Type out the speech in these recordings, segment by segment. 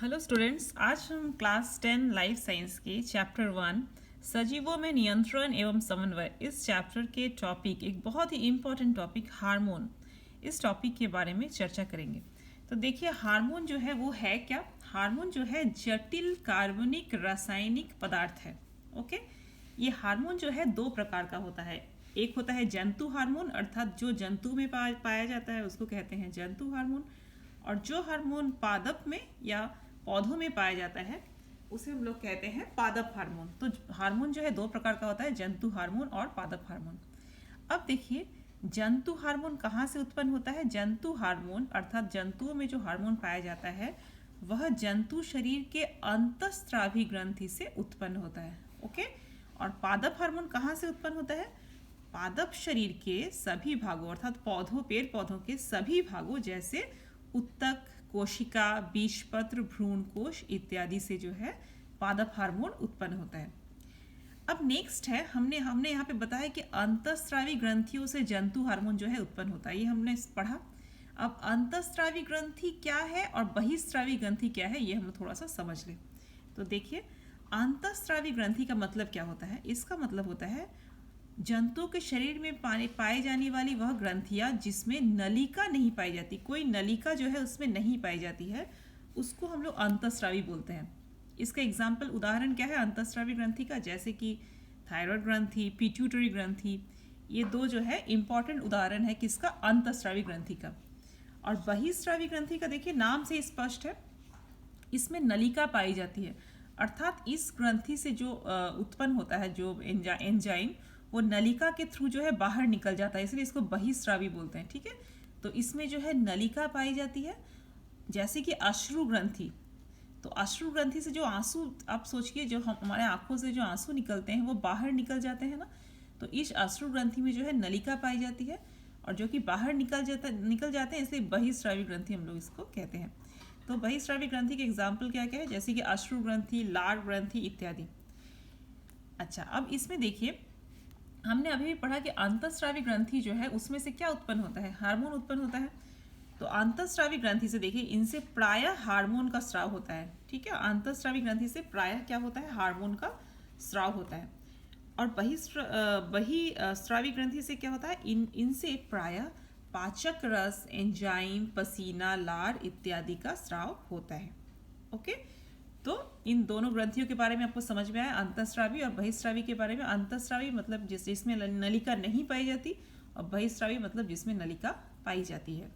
Hello students, आज हम class 10 life science के चैप्टर 1 सजीवों में नियंत्रण एवं समन्वय इस चैप्टर के टॉपिक एक बहुत ही इम्पोर्टेंट टॉपिक हार्मोन, इस टॉपिक के बारे में चर्चा करेंगे। तो देखिए, हार्मोन जो है वो है क्या। हार्मोन जो है जटिल कार्बनिक रासायनिक पदार्थ है। ओके, ये हार्मोन जो है दो प्रकार का होता है। एक होता है जंतु हार्मोन, अर्थात जो जंतु में पाया जाता है उसको कहते हैं जंतु हार्मोन, और जो हार्मोन पादप में या पौधों में पाया जाता है उसे हम लोग कहते हैं पादप हार्मोन। तो हार्मोन जो है दो प्रकार का होता है, जंतु हार्मोन और पादप हार्मोन। अब देखिए, जंतु हार्मोन कहाँ से उत्पन्न होता है। जंतु हार्मोन अर्थात जंतुओं में जो हार्मोन पाया जाता है वह जंतु शरीर के अंतःस्रावी ग्रंथि से उत्पन्न होता है। ओके, और पादप हार्मोन कहाँ से उत्पन्न होता है। पादप शरीर के सभी भागों अर्थात पेड़ पौधों के सभी भागों जैसे उत्तक, कोशिका, बीजपत्र, भ्रूण कोश इत्यादि से जो है पादप हार्मोन उत्पन्न होता है। अब नेक्स्ट है, हमने यहाँ पे बताया कि अंतःस्रावी ग्रंथियों से जंतु हार्मोन जो है उत्पन्न होता है, ये हमने पढ़ा। अब अंतःस्रावी ग्रंथि क्या है और बहिस्रावी ग्रंथि क्या है, ये हम थोड़ा सा समझ लें। तो देखिए, अंतःस्रावी ग्रंथि का मतलब क्या होता है। इसका मतलब होता है जंतु के शरीर में पाए जाने वाली वह ग्रंथियां जिसमें नलिका नहीं पाई जाती, कोई नलिका जो है उसमें नहीं पाई जाती है, उसको हम लोग अंतःस्रावी बोलते हैं। इसका एग्जाम्पल उदाहरण क्या है अंतःस्रावी ग्रंथि का, जैसे कि थायराइड ग्रंथि, पिट्यूटरी ग्रंथि, ये दो जो है इंपॉर्टेंट उदाहरण है किसका, अंतःस्रावी ग्रंथि का। और बहिस्रावी ग्रंथि का देखिए नाम से स्पष्ट है, इसमें नलिका पाई जाती है, अर्थात इस ग्रंथि से जो उत्पन्न होता है जो एंजाइम वो नलिका के थ्रू जो है बाहर निकल जाता है, इसलिए इसको बहिस्रावी बोलते हैं। ठीक है, तो इसमें जो है नलिका पाई जाती है। जैसे कि अश्रु ग्रंथि, तो अश्रु ग्रंथि से जो आंसू, आप सोचिए जो हमारे आंखों से जो आंसू निकलते हैं वो बाहर निकल जाते हैं ना, तो इस अश्रु ग्रंथि में जो है नलिका पाई जाती है और जो कि बाहर निकल जाते हैं, इसलिए बहिस्रावी ग्रंथि हम लोग इसको कहते हैं। तो बहिस्रावी ग्रंथि के एग्जाम्पल क्या क्या है, जैसे कि अश्रु ग्रंथि, लार ग्रंथि इत्यादि। अच्छा, अब इसमें देखिए, हमने अभी भी पढ़ा कि अंतःस्रावी ग्रंथि जो है उसमें से क्या उत्पन्न होता है, हार्मोन उत्पन्न होता है। तो अंतःस्रावी ग्रंथि से देखिए, इनसे प्रायः हार्मोन का स्राव होता है। ठीक है, अंतःस्रावी ग्रंथि से प्रायः क्या होता है, हार्मोन का स्राव होता है। और बहिस्रावी ग्रंथि से क्या होता है, इनसे प्रायः पाचक रस, एंजाइम, पसीना, लार इत्यादि का स्राव होता है। ओके, तो इन दोनों ग्रंथियों के बारे में आपको समझ में आया, अंतःस्रावी और बहिस्रावी के बारे में। अंतःस्रावी मतलब जिसमें नलिका नहीं पाई जाती, और बहिस्रावी मतलब जिसमें नलिका पाई जाती है।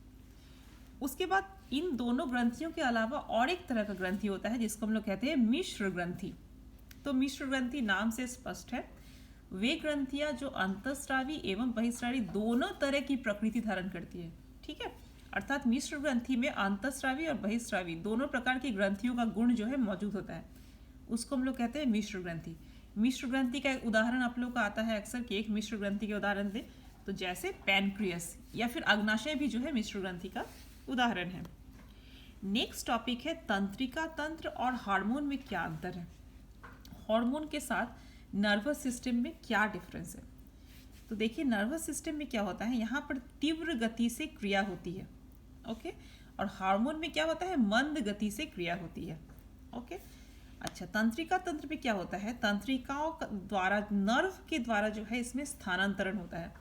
उसके बाद इन दोनों ग्रंथियों के अलावा और एक तरह का ग्रंथि होता है जिसको हम लोग कहते हैं मिश्र ग्रंथि। तो मिश्र ग्रंथि नाम से स्पष्ट है, वे ग्रंथियां जो अंतःस्रावी एवं बहिस्रावी दोनों तरह की प्रकृति धारण करती है। ठीक है, अर्थात मिश्र ग्रंथि में अंतःस्रावी और बहिस्रावी दोनों प्रकार की ग्रंथियों का गुण जो है मौजूद होता है, उसको हम लोग कहते हैं मिश्र ग्रंथि। मिश्र ग्रंथि का एक उदाहरण आप लोग का आता है अक्सर कि एक मिश्र ग्रंथि के उदाहरण दें, तो जैसे पैनक्रियस या फिर अग्नाशय भी जो है मिश्र ग्रंथि का उदाहरण है। नेक्स्ट टॉपिक है तंत्रिका तंत्र और हार्मोन में क्या अंतर है, हार्मोन के साथ नर्वस सिस्टम में क्या डिफरेंस है। तो देखिए, नर्वस सिस्टम में क्या होता है, यहाँ पर तीव्र गति से क्रिया होती है। ओके, और हार्मोन में क्या होता है, मंद गति से क्रिया होती है। ओके, अच्छा, तंत्रिका तंत्र में क्या होता है, तंत्रिकाओं द्वारा, नर्व के द्वारा जो है इसमें स्थानांतरण होता है।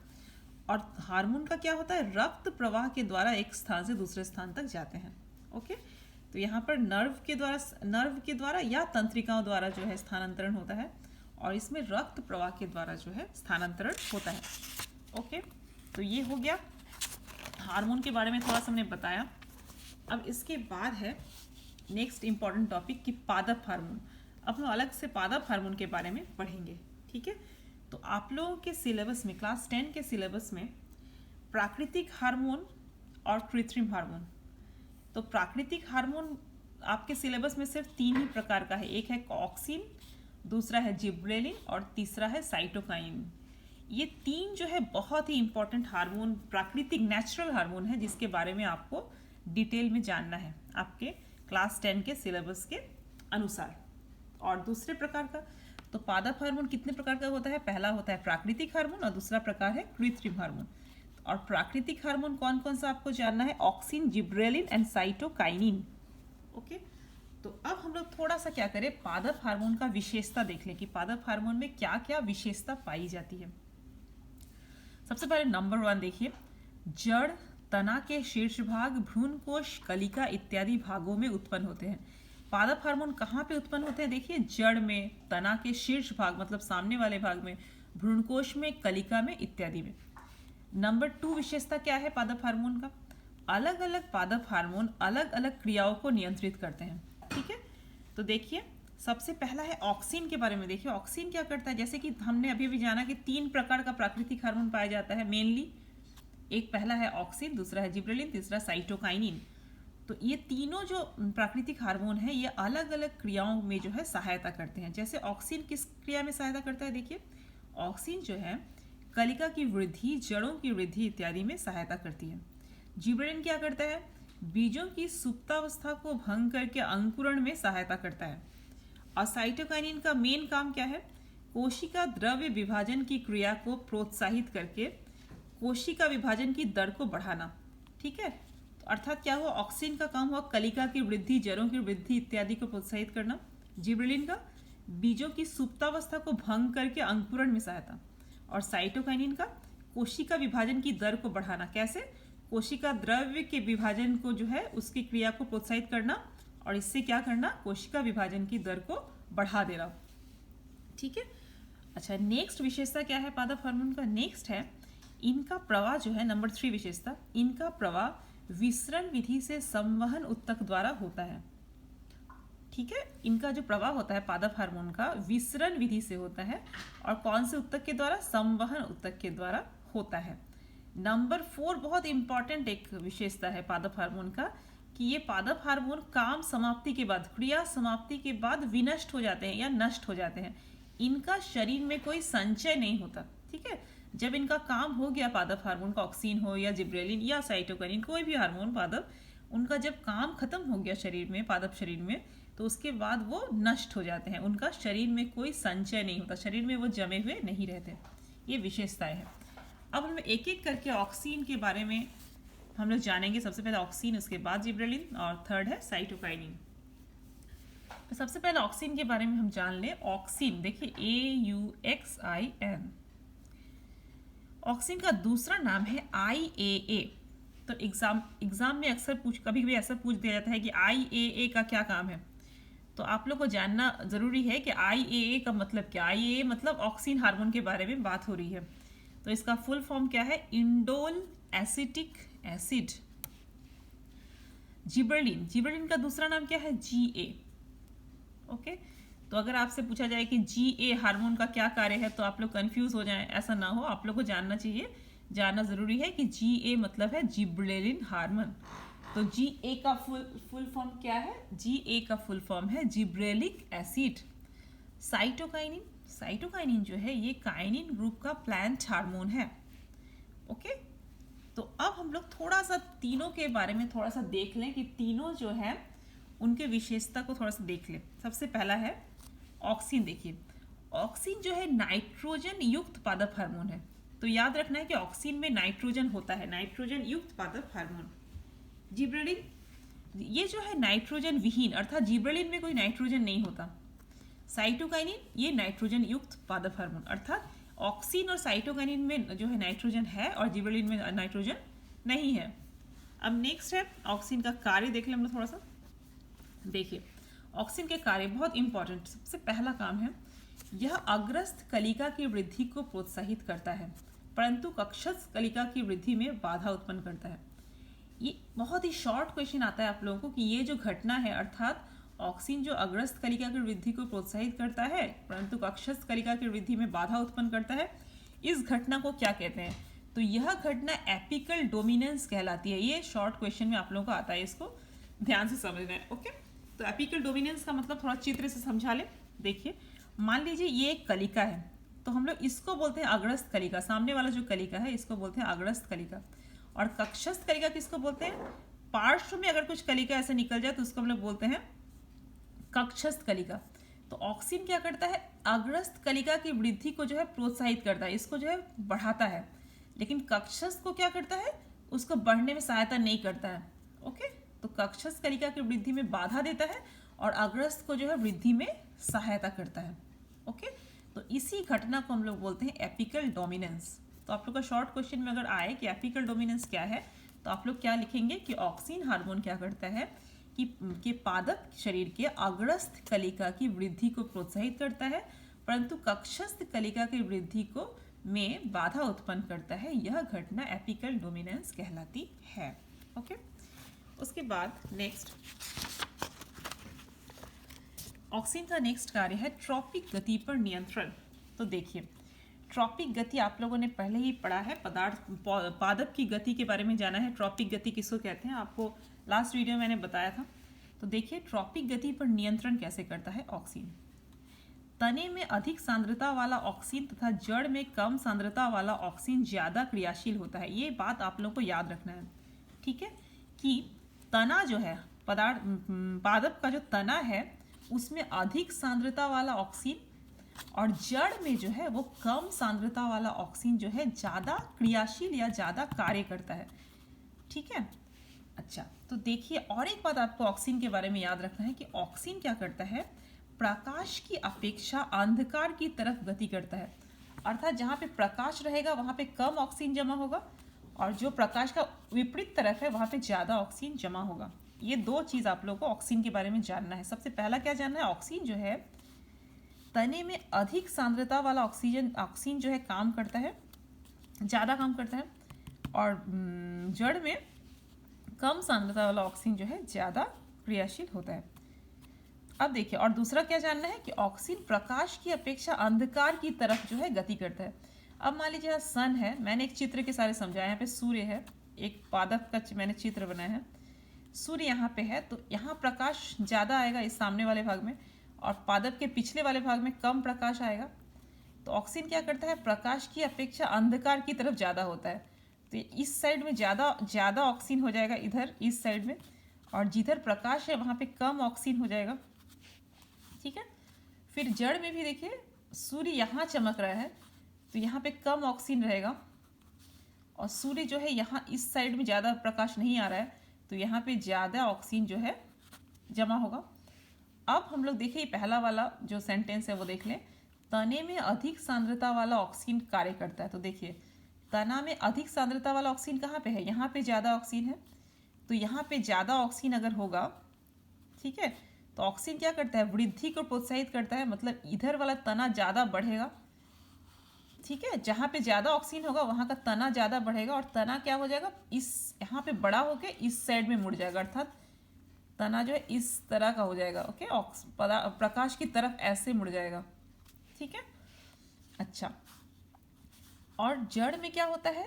और हार्मोन का क्या होता है, रक्त प्रवाह के द्वारा एक स्थान से दूसरे स्थान तक जाते हैं। ओके, तो यहाँ पर नर्व के द्वारा या तंत्रिकाओं द्वारा जो है स्थानांतरण होता है, और इसमें रक्त प्रवाह के द्वारा जो है स्थानांतरण होता है। ओके, तो ये हो गया हार्मोन के बारे में थोड़ा सा हमने बताया। अब इसके बाद है नेक्स्ट इंपॉर्टेंट टॉपिक कि पादप हार्मोन। अब हम अलग से पादप हार्मोन के बारे में पढ़ेंगे। ठीक है, तो आप लोगों के सिलेबस में, क्लास 10 के सिलेबस में प्राकृतिक हार्मोन और कृत्रिम हार्मोन, तो प्राकृतिक हार्मोन आपके सिलेबस में सिर्फ 3 ही प्रकार का है, एक है ऑक्सिन, दूसरा है जिब्रेलिन और तीसरा है साइटोकाइन। ये 3 जो है बहुत ही इंपॉर्टेंट हार्मोन, प्राकृतिक नेचुरल हार्मोन है जिसके बारे में आपको डिटेल में जानना है आपके क्लास 10 के सिलेबस के अनुसार। और दूसरे प्रकार का, तो पादप हार्मोन कितने प्रकार का होता है, पहला होता है प्राकृतिक हार्मोन और दूसरा प्रकार है कृत्रिम हार्मोन। और प्राकृतिक हार्मोन कौन कौन सा आपको जानना है, auxin, gibberellin and cytokinin. Okay, तो अब हम लोग थोड़ा सा क्या करें, पादप हार्मोन का विशेषता देख लें कि पादप हार्मोन में क्या क्या विशेषता पाई जाती है। सबसे पहले नंबर 1 देखिए, जड़, तना के शीर्ष भाग, भ्रूण कोश, कलिका इत्यादि भागों में उत्पन्न होते हैं। पादप हार्मोन कहाँ पे उत्पन्न होते हैं, देखिए जड़ में, तना के शीर्ष भाग मतलब सामने वाले भाग में, भ्रूणकोश में, कलिका में इत्यादि में। नंबर 2 विशेषता क्या है पादप हार्मोन का, अलग अलग पादप हार्मोन अलग अलग क्रियाओं को नियंत्रित करते हैं। ठीक है, तो देखिए सबसे पहला है ऑक्सिन के बारे में। देखिए ऑक्सिन क्या करता है, जैसे कि हमने अभी भी जाना कि 3 प्रकार का प्राकृतिक हार्मोन पाया जाता है मेनली। एक पहला है ऑक्सिन, दूसरा है जिब्रेलिन, तीसरा साइटोकाइनिन। तो ये तीनों जो प्राकृतिक हार्मोन है ये अलग अलग क्रियाओं में जो है सहायता करते हैं। जैसे ऑक्सिन किस क्रिया में सहायता करता है, देखिए ऑक्सिन जो है कलिका की वृद्धि, जड़ों की वृद्धि इत्यादि में सहायता करती है। जिब्रेलिन क्या करता है, बीजों की सुप्तावस्था को भंग करके अंकुरण में सहायता करता है। और साइटोकाइनिन का मेन काम क्या है, कोशिका द्रव्य विभाजन की क्रिया को प्रोत्साहित करके कोशिका विभाजन की दर को बढ़ाना। ठीक है, तो अर्थात क्या हुआ, ऑक्सिन का काम हुआ कलिका की वृद्धि, जड़ों की वृद्धि इत्यादि को प्रोत्साहित करना। जिब्रेलिन का बीजों की सुप्तावस्था को भंग करके अंकुरण में सहायता। और साइटोकाइनिन का कोशिका विभाजन की दर को बढ़ाना। कैसे, कोशिका द्रव्य के विभाजन को जो है उसकी क्रिया को प्रोत्साहित करना और इससे क्या करना, कोशिका विभाजन की दर को बढ़ा देना। ठीक है, अच्छा नेक्स्ट विशेषता क्या है पादप हार्मोन का, नेक्स्ट है इनका प्रवाह जो है, नंबर 3 विशेषता, इनका प्रवाह विसरण विधि से संवहन उत्तक द्वारा होता है। ठीक है, इनका जो प्रवाह होता है पादप हार्मोन का विसरण विधि से होता है और कौन से उत्तक के द्वारा, संवहन उत्तक के द्वारा होता है। नंबर 4 बहुत इंपॉर्टेंट एक विशेषता है पादप हार्मोन का कि ये पादप हार्मोन काम समाप्ति के बाद, क्रिया समाप्ति के बाद विनष्ट हो जाते हैं या नष्ट हो जाते हैं। इनका शरीर में कोई संचय नहीं होता। ठीक है, जब इनका काम हो गया पादप हार्मोन का, ऑक्सिन हो या जिब्रेलिन या साइटोकाइनिन, कोई भी हार्मोन पादप, उनका जब काम खत्म हो गया शरीर में, पादप शरीर में, तो उसके बाद वो नष्ट हो जाते हैं। उनका शरीर में कोई संचय नहीं होता, शरीर में वो जमे हुए नहीं रहते। ये विशेषताएं हैं। अब हम एक एक करके ऑक्सिन के बारे में हम लोग जानेंगे। सबसे पहले ऑक्सिन, उसके बाद जिब्रेलिन और थर्ड है साइटोकाइनिन। तो सबसे पहले ऑक्सिन के बारे में हम जान लें। ऑक्सिन देखिए AUXIN, ऑक्सिन का दूसरा नाम है IAA। तो एग्जाम में अक्सर कभी कभी ऐसा पूछ दिया जाता है कि IAA का क्या काम है, तो आप लोग को जानना जरूरी है कि IAA का मतलब क्या। IAA मतलब ऑक्सिन हार्मोन के बारे में बात हो रही है। तो इसका फुल फॉर्म क्या है, indole acetic acid. Gibberellin, gibberellin का दूसरा नाम क्या है, GA। ओके, तो अगर आपसे पूछा जाए कि GA हार्मोन का क्या कार्य है तो आप लोग कंफ्यूज हो जाएं, ऐसा ना हो। आप लोग को जानना चाहिए, जानना जरूरी है कि GA मतलब है जिब्रेलिन हार्मोन। तो GA का फुल फॉर्म क्या है, GA का फुल फॉर्म है जिब्रेलिक एसिड। साइटोकाइनिन, साइटोकाइनिन जो है ये काइनिन ग्रुप का प्लांट हार्मोन है। ओके, तो अब हम लोग थोड़ा सा तीनों के बारे में थोड़ा सा देख लें कि तीनों जो है उनके विशेषता को थोड़ा सा देख लें। सबसे पहला है ऑक्सिन। देखिए ऑक्सिन जो है नाइट्रोजन युक्त पादप हार्मोन है। तो याद रखना है कि ऑक्सिन में नाइट्रोजन होता है, नाइट्रोजन युक्त पादप हार्मोन। जिब्रेलिन ये जो है नाइट्रोजन विहीन, अर्थात जिब्रेलिन में कोई नाइट्रोजन नहीं होता। साइटोकाइनिन ये नाइट्रोजन युक्त पादप हार्मोन, अर्थात ऑक्सिन और साइटोकाइनिन में जो है नाइट्रोजन है और जिब्रेलिन में नाइट्रोजन नहीं है। अब नेक्स्ट है ऑक्सिन का कार्य देख लें हम लोग थोड़ा सा। देखिए ऑक्सिन के कार्य बहुत इंपॉर्टेंट। सबसे पहला काम है यह अग्रस्थ कलिका की वृद्धि को प्रोत्साहित करता है, परंतु कक्षस्थ कलिका की वृद्धि में बाधा उत्पन्न करता है। ये बहुत ही शॉर्ट क्वेश्चन आता है आप लोगों को कि ये जो घटना है, अर्थात ऑक्सिन जो अग्रस्थ कलिका की वृद्धि को प्रोत्साहित करता है परंतु कक्षस्थ कलिका की वृद्धि में बाधा उत्पन्न करता है, इस घटना को क्या कहते हैं। तो यह घटना एपिकल डोमिनेंस कहलाती है। ये शॉर्ट क्वेश्चन में आप लोगों को आता है, इसको ध्यान से समझना है। ओके, तो एपिकल डोमिनेंस का मतलब थोड़ा चित्र से समझा ले। देखिए मान लीजिए ये एक कलिका है, तो हम लोग इसको बोलते हैं अग्रस्थ कलिका। सामने वाला जो कलिका है इसको बोलते हैं अग्रस्थ कलिका। और कक्षस्थ कलिका किसको बोलते हैं, पार्श्व में अगर कुछ कलिका ऐसे निकल जाए तो उसको हम लोग बोलते हैं कक्षस्थ कलिका। तो ऑक्सिन क्या करता है, अग्रस्थ कलिका की वृद्धि को जो है प्रोत्साहित करता है, इसको जो है बढ़ाता है। लेकिन कक्षस्थ को क्या करता है, उसको बढ़ने में सहायता नहीं करता है। ओके, तो कक्षस्थ कलिका की वृद्धि में बाधा देता है और अग्रस्त को जो है वृद्धि में सहायता करता है। ओके, तो इसी घटना को हम लोग बोलते हैं एपिकल डोमिनेंस। तो आप लोग का शॉर्ट क्वेश्चन में अगर आए कि एपिकल डोमिनेंस क्या है, तो आप लोग क्या लिखेंगे कि ऑक्सिन हार्मोन क्या करता है कि पादप शरीर के अग्रस्त कलिका की वृद्धि को प्रोत्साहित करता है, परंतु कक्षस्थ कलिका की वृद्धि को में बाधा उत्पन्न करता है। यह घटना एपिकल डोमिनेंस कहलाती है। ओके, उसके बाद नेक्स्ट ऑक्सिन का नेक्स्ट कार्य है ट्रॉपिक गति पर नियंत्रण। तो देखिए, ट्रॉपिक गति आप लोगों ने पहले ही पढ़ा है, पादप की गति के बारे में जाना है। ट्रॉपिक गति किसको कहते हैं आपको लास्ट वीडियो मैंने बताया था। तो देखिए, ट्रॉपिक गति पर नियंत्रण कैसे करता है ऑक्सिन। तने में अधिक सांद्रता वाला ऑक्सीन तथा जड़ में कम सांद्रता वाला ऑक्सीन ज्यादा क्रियाशील होता है। ये बात आप लोगों को याद रखना है, ठीक है, कि तना जो है पादप का जो तना है उसमें अधिक सांद्रता वाला ऑक्सीन और जड़ में जो है वो कम सांद्रता वाला ऑक्सीन जो है ज्यादा क्रियाशील या ज्यादा कार्य करता है। ठीक है, अच्छा, तो देखिए और एक बात आपको ऑक्सीन के बारे में याद रखना है कि ऑक्सीन क्या करता है, प्रकाश की अपेक्षा अंधकार की तरफ गति करता है। अर्थात जहाँ पे प्रकाश रहेगा वहाँ पे कम ऑक्सीजन जमा होगा और जो प्रकाश का विपरीत तरफ है वहाँ पे ज़्यादा ऑक्सीजन जमा होगा। ये दो चीज़ आप लोगों को ऑक्सीजन के बारे में जानना है। सबसे पहला क्या जानना है, ऑक्सीजन जो है तने में अधिक सांद्रता वाला ऑक्सीजन जो है काम करता है, ज़्यादा काम करता है, और जड़ में कम सांद्रता वाला ऑक्सीजन जो है ज़्यादा क्रियाशील होता है। अब देखिए, और दूसरा क्या जानना है कि ऑक्सीजन प्रकाश की अपेक्षा अंधकार की तरफ जो है गति करता है। अब मान लीजिए सन है, मैंने एक चित्र के सारे समझाया, यहाँ पे सूर्य है, एक पादप का मैंने चित्र बनाया है, सूर्य यहाँ पे है, तो यहाँ प्रकाश ज़्यादा आएगा इस सामने वाले भाग में और पादप के पिछले वाले भाग में कम प्रकाश आएगा। तो ऑक्सीजन क्या करता है, प्रकाश की अपेक्षा अंधकार की तरफ ज़्यादा होता है, तो इस साइड में ज़्यादा ऑक्सीजन हो जाएगा इधर इस साइड में, और जिधर प्रकाश है वहाँ पे कम ऑक्सीजन हो जाएगा। ठीक है, फिर जड़ में भी देखिए सूर्य यहाँ चमक रहा है तो यहाँ पे कम ऑक्सीजन रहेगा और सूर्य जो है यहाँ इस साइड में ज़्यादा प्रकाश नहीं आ रहा है तो यहाँ पे ज़्यादा ऑक्सीजन जो है जमा होगा। अब हम लोग देखिए पहला वाला जो सेंटेंस है वो देख लें, तने में अधिक सांद्रता वाला ऑक्सीजन कार्य करता है। तो देखिए तना में अधिक सांद्रता वाला ऑक्सीजन कहाँ पे है, यहाँ पे ज़्यादा ऑक्सीजन है, तो यहाँ पे ज़्यादा ऑक्सीजन अगर होगा, ठीक है, तो ऑक्सीजन क्या करता है, वृद्धि को प्रोत्साहित करता है, मतलब इधर वाला तना ज़्यादा बढ़ेगा। ठीक है, जहाँ पे ज़्यादा ऑक्सीजन होगा वहाँ का तना ज़्यादा बढ़ेगा और तना क्या हो जाएगा, इस यहाँ पे बड़ा होके इस साइड में मुड़ जाएगा, अर्थात तना जो है इस तरह का हो जाएगा। ओके, प्रकाश की तरफ ऐसे मुड़ जाएगा। ठीक है, अच्छा, और जड़ में क्या होता है,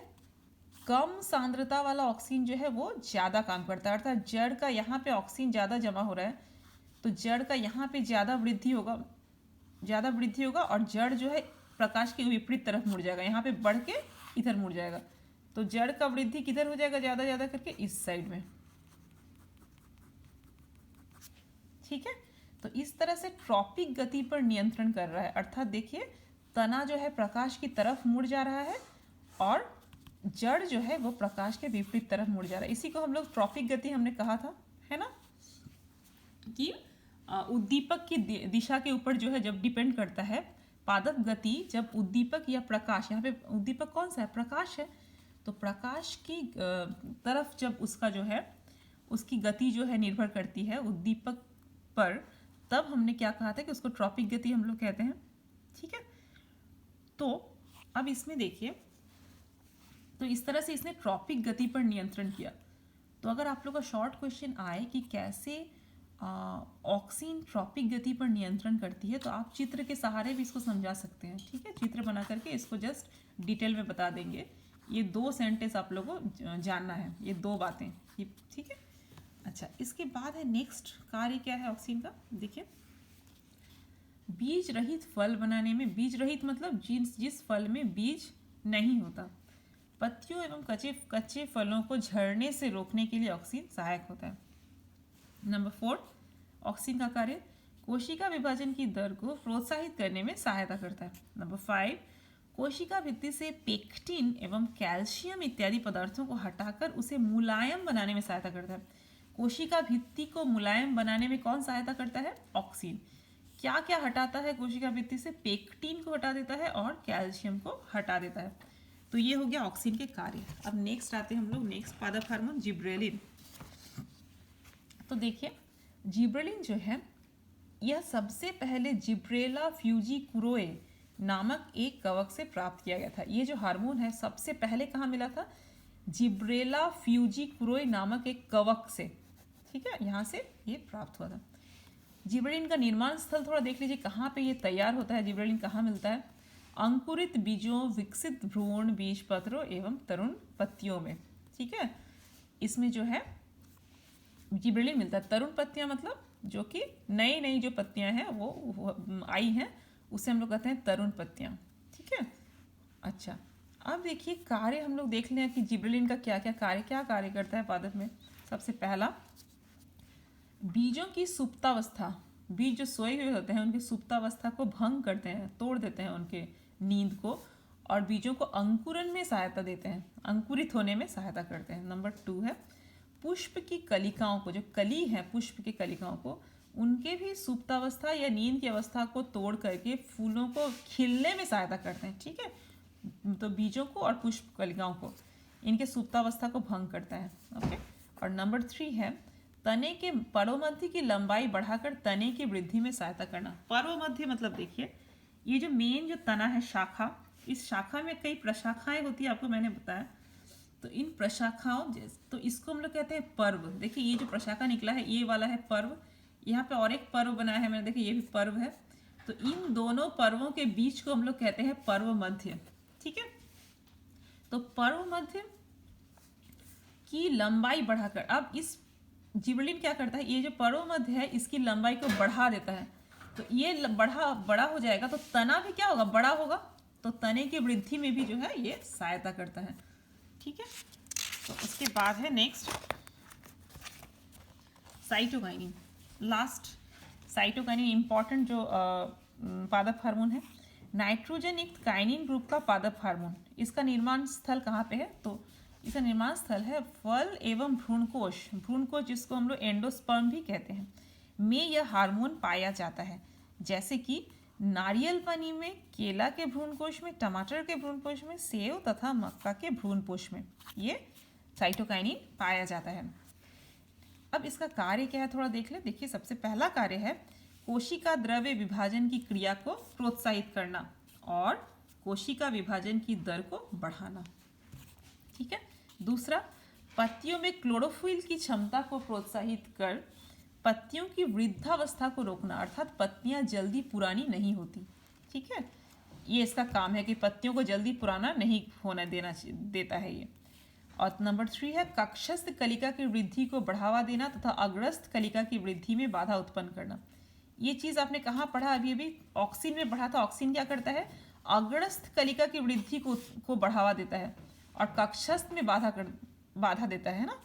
कम सांद्रता वाला ऑक्सीजन जो है वो ज़्यादा काम करता है, अर्थात जड़ का यहाँ पे ऑक्सीजन ज़्यादा जमा हो रहा है तो जड़ का यहाँ पे ज़्यादा वृद्धि होगा और जड़ जो है प्रकाश के विपरीत तरफ मुड़ जाएगा, यहाँ पे बढ़ के इधर मुड़ जाएगा, तो जड़ का वृद्धि किधर हो जाएगा, ज़्यादा करके इस साइड में। ठीक है, तो इस तरह से ट्रॉपिक गति पर नियंत्रण कर रहा है, अर्थात देखिए तना जो है प्रकाश की तरफ मुड़ जा रहा है और जड़ जो है वो प्रकाश के विपरीत तरफ मुड़ जा रहा है। इसी को हम लोग ट्रॉपिक गति हमने कहा था, है ना, कि उद्दीपक की दिशा के ऊपर जो है जब डिपेंड करता है पादप गति, जब उद्दीपक या प्रकाश, यहाँ पे उद्दीपक कौन सा है, प्रकाश है, तो प्रकाश की तरफ जब उसका जो है उसकी गति जो है निर्भर करती है उद्दीपक पर, तब हमने क्या कहा था कि उसको ट्रॉपिक गति हम लोग कहते हैं। ठीक है, तो अब इसमें देखिए, तो इस तरह से इसने ट्रॉपिक गति पर नियंत्रण किया। तो अगर आप लोग का शॉर्ट क्वेश्चन आए कि कैसे ऑक्सीन ट्रॉपिक गति पर नियंत्रण करती है, तो आप चित्र के सहारे भी इसको समझा सकते हैं। ठीक है, चित्र बना करके इसको जस्ट डिटेल में बता देंगे। ये दो सेंटेंस आप लोगों को जानना है, ये दो बातें, ये ठीक है। अच्छा, इसके बाद है नेक्स्ट कार्य क्या है ऑक्सीन का, देखिए बीज रहित फल बनाने में, बीज रहित मतलब जिस फल में बीज नहीं होता, पत्तियों एवं कच्चे फलों को झड़ने से रोकने के लिए ऑक्सीन सहायक होता है। नंबर 4, ऑक्सीन का कार्य कोशिका विभाजन की दर को प्रोत्साहित करने में सहायता करता है। नंबर 5, कोशिका भित्ति से पेक्टिन एवं कैल्शियम इत्यादि पदार्थों को हटाकर उसे मुलायम बनाने में सहायता करता है। कोशिका भित्ति को मुलायम बनाने में कौन सहायता करता है? ऑक्सीन। क्या क्या हटाता है कोशिका भित्ति से? पेक्टिन को हटा देता है और कैल्शियम को हटा देता है। तो ये हो गया ऑक्सीन के कार्य। अब नेक्स्ट आते हैं हम लोग नेक्स्ट पादप हार्मोन जिब्रेलिन। तो देखिए जिब्रेलिन जो है यह सबसे पहले जिब्रेला फ्यूजिकुरोए नामक एक कवक से प्राप्त किया गया था। ये जो हार्मोन है सबसे पहले कहाँ मिला था? जिब्रेला फ्यूजिकुरोए नामक एक कवक से, ठीक है, यहाँ से ये प्राप्त हुआ था। जिब्रेलिन का निर्माण स्थल थोड़ा देख लीजिए, कहाँ पे ये तैयार होता है, जिब्रेलिन कहाँ मिलता है? अंकुरित बीजों, विकसित भ्रूण, बीज पत्रों एवं तरुण पत्तियों में, ठीक है। इसमें जो है जिब्रेलिन मिलता है। तरुण पत्तियां मतलब जो कि नई नई जो पत्तियां हैं वो आई हैं, उसे हम लोग कहते हैं तरुण पत्तियां, ठीक है। अच्छा, अब देखिए कार्य हम लोग देख लें कि जिब्रेलिन का क्या कार्य करता है पादप में। सबसे पहला, बीजों की सुप्तावस्था, बीज जो सोए हुए होते हैं उनकी सुप्तावस्था को भंग करते हैं, तोड़ देते हैं उनके नींद को, और बीजों को अंकुरन में सहायता देते हैं, अंकुरित होने में सहायता करते हैं। नंबर 2 है पुष्प की कलिकाओं को, जो कली है पुष्प की कलिकाओं को, उनके भी सुप्तावस्था या नींद की अवस्था को तोड़ करके फूलों को खिलने में सहायता करते हैं, ठीक है। तो बीजों को और पुष्प कलिकाओं को, इनके सुप्तावस्था को भंग करता है, ओके। और नंबर 3 है तने के पर्वमध्य की लंबाई बढ़ाकर तने की वृद्धि में सहायता करना। पर्वमध्य मतलब देखिए ये जो मेन जो तना है शाखा, इस शाखा में कई प्रशाखाएं होती है, आपको मैंने बताया। तो इन प्रशाखाओं, तो इसको हम लोग कहते हैं पर्व। देखिए ये जो प्रशाखा निकला है ये वाला है पर्व, यहाँ पे और एक पर्व बनाया है मैंने, देखिए ये भी पर्व है। तो इन दोनों पर्वों के बीच को हम लोग कहते हैं पर्व मध्य, ठीक है। तो पर्व मध्य की लंबाई बढ़ाकर, अब इस जिब्रेलिन क्या करता है, ये जो पर्व मध्य है इसकी लंबाई को बढ़ा देता है। तो ये बड़ा हो जाएगा तो तना भी क्या होगा? बड़ा होगा। तो तने की वृद्धि में भी जो है ये सहायता करता है, ठीक है। तो उसके बाद है next cytokinin. Last cytokinin important जो पादप हार्मोन है, नाइट्रोजन युक्त काइनिन ग्रुप का पादप हार्मोन। इसका निर्माण स्थल कहाँ पे है? तो इसका निर्माण स्थल है फल एवं भ्रूणकोश, भ्रूणकोश जिसको हम लोग एंडोस्पर्म भी कहते हैं, में यह हार्मोन पाया जाता है। जैसे कि नारियल पानी में, केला के भ्रूणकोश में, टमाटर के भ्रूणकोश में, सेव तथा मक्का के भ्रूणकोश में ये साइटोकाइनिन पाया जाता है। अब इसका कार्य क्या है थोड़ा देख ले। देखिए सबसे पहला कार्य है कोशिका द्रव्य विभाजन की क्रिया को प्रोत्साहित करना और कोशिका विभाजन की दर को बढ़ाना, ठीक है। दूसरा, पत्तियों में क्लोरोफिल की क्षमता को प्रोत्साहित कर पत्तियों की वृद्धावस्था को रोकना, अर्थात पत्तियां जल्दी पुरानी नहीं होती, ठीक है। ये इसका काम है कि पत्तियों को जल्दी पुराना नहीं होने देता है ये। और नंबर 3 है कक्षस्थ कलिका की वृद्धि को बढ़ावा देना तथा अग्रस्थ कलिका की वृद्धि में बाधा उत्पन्न करना। ये चीज़ आपने कहाँ पढ़ा? अभी ऑक्सीन में पढ़ा था। ऑक्सीन क्या करता है? अग्रस्थ कलिका की वृद्धि को बढ़ावा देता है और कक्षस्थ में बाधा देता है ना।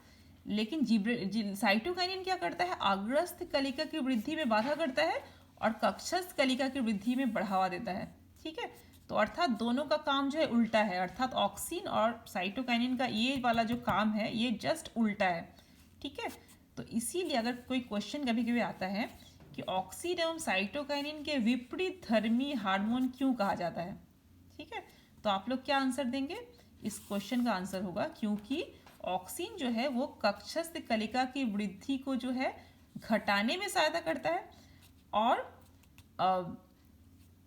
लेकिन साइटोकाइनिन क्या करता है? अग्रस्थ कलिका की वृद्धि में बाधा करता है और कक्षस्थ कलिका की वृद्धि में बढ़ावा देता है, ठीक है। तो अर्थात दोनों का काम जो है उल्टा है, अर्थात ऑक्सीन और साइटोकाइनिन का ये वाला जो काम है ये जस्ट उल्टा है, ठीक है। तो इसीलिए अगर कोई क्वेश्चन कभी कभी आता है कि ऑक्सीन एवं साइटोकाइनिन के विपरीत धर्मी हार्मोन क्यों कहा जाता है, ठीक है, तो आप लोग क्या आंसर देंगे? इस क्वेश्चन का आंसर होगा क्योंकि ऑक्सीन जो है वो कक्षस्थ कलिका की वृद्धि को जो है घटाने में सहायता करता है और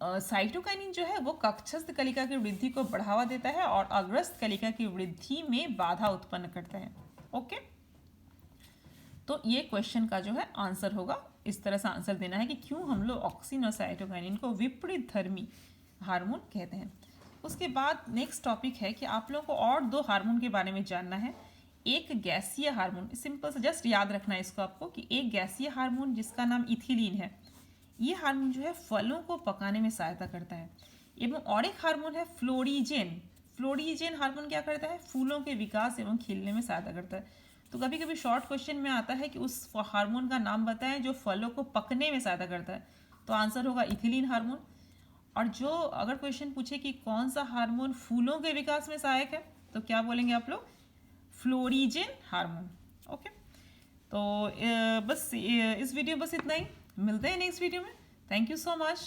साइटोकाइनिन जो है वो कक्षस्थ कलिका की वृद्धि को बढ़ावा देता है और अग्रस्थ कलिका की वृद्धि में बाधा उत्पन्न करता है, ओके। तो ये क्वेश्चन का जो है आंसर होगा, इस तरह से आंसर देना है कि क्यों हम लोग ऑक्सीन और साइटोकाइनिन को विपरीत धर्मी हार्मोन कहते हैं। उसके बाद नेक्स्ट टॉपिक है कि आप लोगों को और 2 हार्मोन के बारे में जानना है। एक गैसीय हार्मोन, सिंपल से जस्ट याद रखना है इसको आपको कि एक गैसीय हार्मोन जिसका नाम इथिलीन है, ये हार्मोन जो है फलों को पकाने में सहायता करता है। एवं और एक हार्मोन है फ्लोरीजेन। फ्लोरीजेन हार्मोन क्या करता है? फूलों के विकास एवं खिलने में सहायता करता है। तो कभी कभी शॉर्ट क्वेश्चन में आता है कि उस हार्मोन का नाम बताएं जो फलों को पकने में सहायता करता है, तो आंसर होगा इथिलीन हार्मोन। और जो अगर क्वेश्चन पूछे कि कौन सा हार्मोन फूलों के विकास में सहायक है, तो क्या बोलेंगे आप लोग? Florigen hormone, okay. तो बस इस वीडियो बस इतना ही, मिलते हैं नेक्स्ट वीडियो में। Thank you so much.